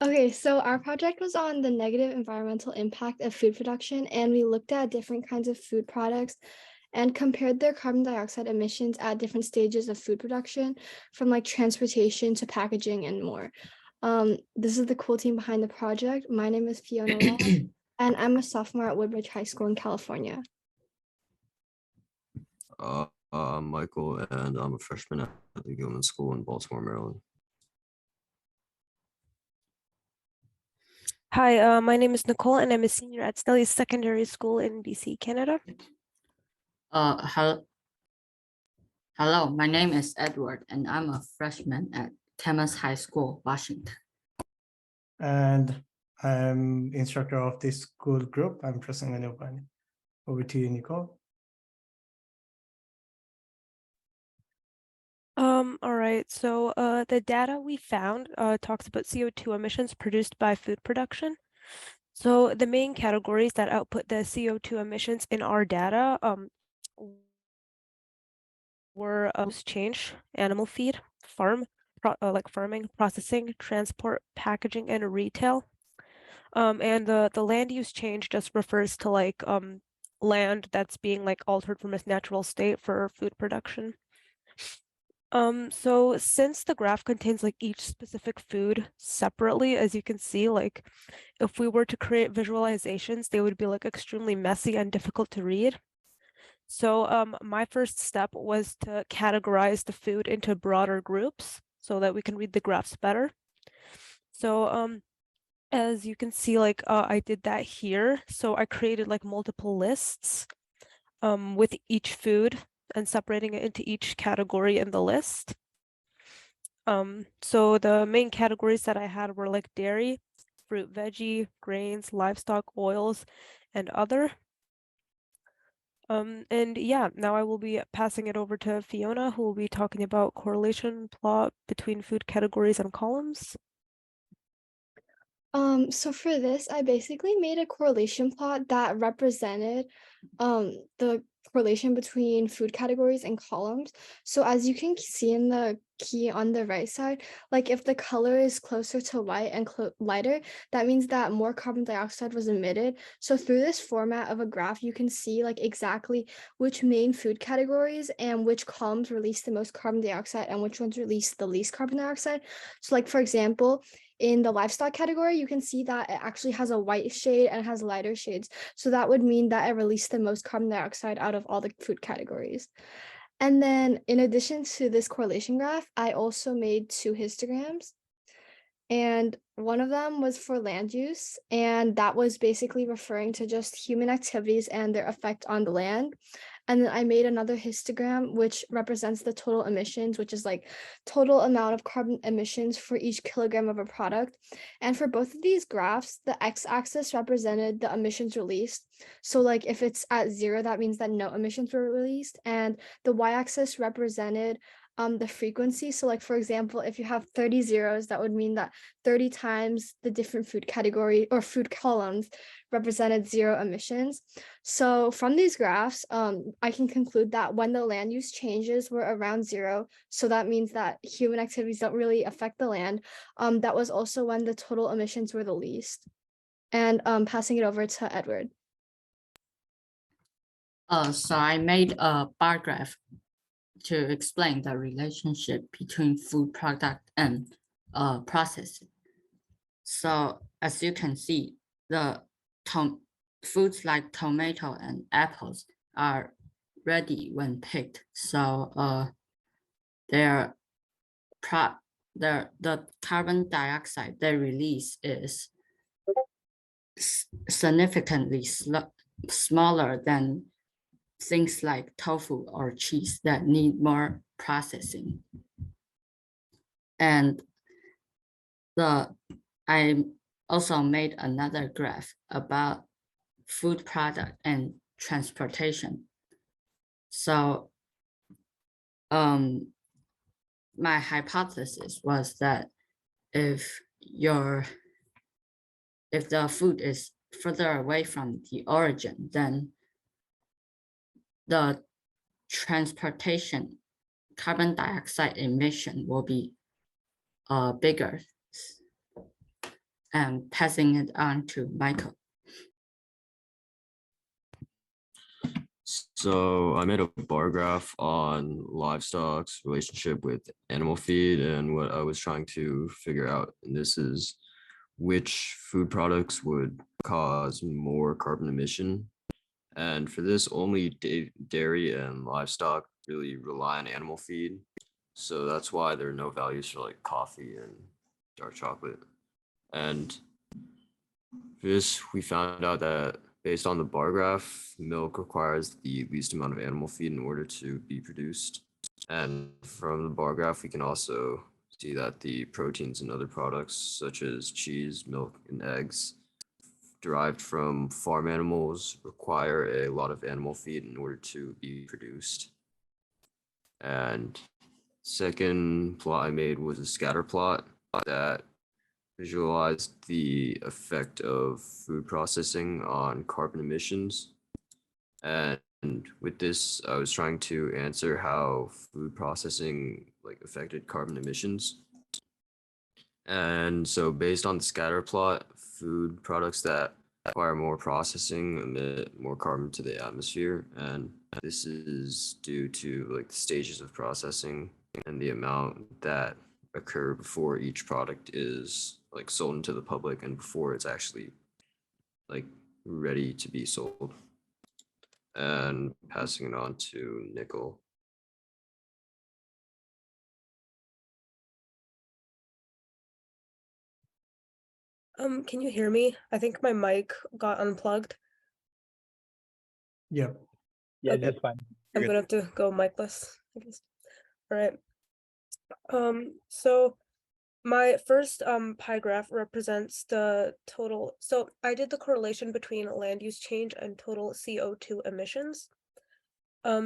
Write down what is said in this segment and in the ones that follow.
Okay, so our project was on the negative environmental impact of food production, and we looked at different kinds of food products and compared their carbon dioxide emissions at different stages of food production, from like transportation to packaging and more. This is the cool team behind the project. My name is Fiona Law, and I'm a sophomore at Woodbridge High School in California. I'm Michael, and I'm a freshman at the Gilman School in Baltimore, Maryland. Hi, my name is Nicole, and I'm a senior at Stelly Secondary School in BC, Canada. Hello, my name is Edward, and I'm a freshman at Camas High School, Washington. And I'm instructor of this school group. I'm Prasanga Neupane. Over to you, Nicole. All right, so the data we found talks about CO2 emissions produced by food production. So the main categories that output the CO2 emissions in our data were change, animal feed, like farming, processing, transport, packaging, and retail. And the land use change just refers to like land that's being like altered from its natural state for food production. So since the graph contains like each specific food separately, as you can see, like if we were to create visualizations, they would be like extremely messy and difficult to read. So my first step was to categorize the food into broader groups so that we can read the graphs better. So as you can see, like I did that here. So I created like multiple lists with each food and separating it into each category in the list. So the main categories that I had were like dairy, fruit, veggie, grains, livestock, oils, and other. And yeah, now I will be passing it over to Fiona, who will be talking about correlation plot between food categories and columns. So for this, I basically made a correlation plot that represented the correlation between food categories and columns. So as you can see in the key on the right side, like if the color is closer to white and lighter, that means that more carbon dioxide was emitted. So through this format of a graph, you can see like exactly which main food categories and which columns release the most carbon dioxide and which ones release the least carbon dioxide. So like for example, in the livestock category, you can see that it actually has a white shade and has lighter shades. So that would mean that it released the most carbon dioxide out of all the food categories. And then in addition to this correlation graph, I also made two histograms. And one of them was for land use, and that was basically referring to just human activities and their effect on the land. And then I made another histogram, which represents the total emissions, which is like total amount of carbon emissions for each kilogram of a product. And for both of these graphs, the x-axis represented the emissions released. So like if it's at 0, that means that no emissions were released. And the y-axis represented the frequency. So like, for example, if you have 30 zeros, that would mean that 30 times the different food category or food columns represented 0 emissions. So from these graphs, I can conclude that when the land use changes were around 0, so that means that human activities don't really affect the land. That was also when the total emissions were the least. And passing it over to Edward. So I made a bar graph to explain the relationship between food product and processing. So as you can see, the foods like tomato and apples are ready when picked. So the carbon dioxide they release is significantly smaller than things like tofu or cheese that need more processing. And I also made another graph about food product and transportation. So my hypothesis was that if the food is further away from the origin, then the transportation carbon dioxide emission will be bigger. and passing it on to Michael. So I made a bar graph on livestock's relationship with animal feed, and what I was trying to figure out, and this is which food products would cause more carbon emission. And for this, only dairy and livestock really rely on animal feed. So that's why there are no values for like coffee and dark chocolate. And for this, we found out that based on the bar graph, milk requires the least amount of animal feed in order to be produced. And from the bar graph, we can also see that the proteins in other products, such as cheese, milk, and eggs, derived from farm animals, require a lot of animal feed in order to be produced. And second plot I made was a scatter plot that visualized the effect of food processing on carbon emissions. And with this, I was trying to answer how food processing affected carbon emissions. And so based on the scatter plot, food products that require more processing emit more carbon to the atmosphere. And this is due to the stages of processing and the amount that occur before each product is sold into the public and before it's actually ready to be sold. And passing it on to Nikol. Can you hear me? I think my mic got unplugged. Yep. Yeah, Okay. that's fine. I'm gonna have to go micless, I guess. All right. So my first pie graph represents the total. So I did the correlation between land use change and total CO2 emissions.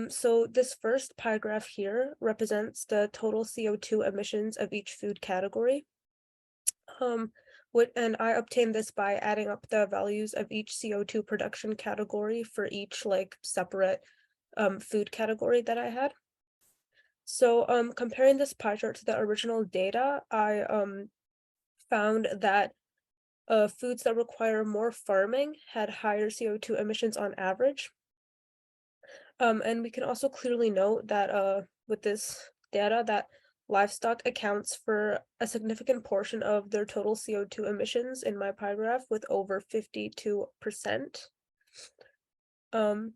So this first pie graph here represents the total CO2 emissions of each food category. And I obtained this by adding up the values of each CO2 production category for each separate food category that I had. So comparing this pie chart to the original data, I found that foods that require more farming had higher CO2 emissions on average. And we can also clearly note that with this data that livestock accounts for a significant portion of their total CO2 emissions in my pie graph with over 52%. And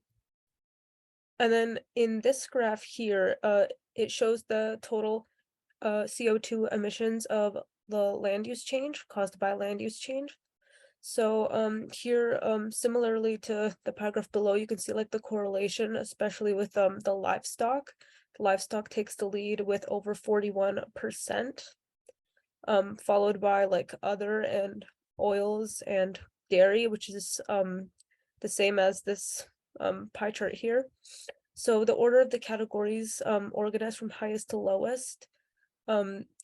then in this graph here, it shows the total CO2 emissions of the land use change caused by land use change. So here, similarly to the paragraph below, you can see the correlation, especially with the livestock. Livestock takes the lead with over 41%, followed by other and oils and dairy, which is the same as this pie chart here. So the order of the categories organized from highest to lowest,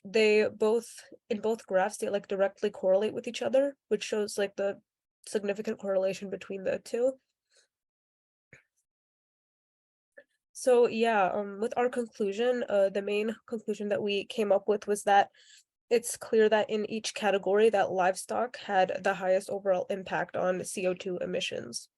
they both in both graphs they directly correlate with each other, which shows the significant correlation between the two. So yeah, with our conclusion, the main conclusion that we came up with was that it's clear that in each category that livestock had the highest overall impact on CO2 emissions.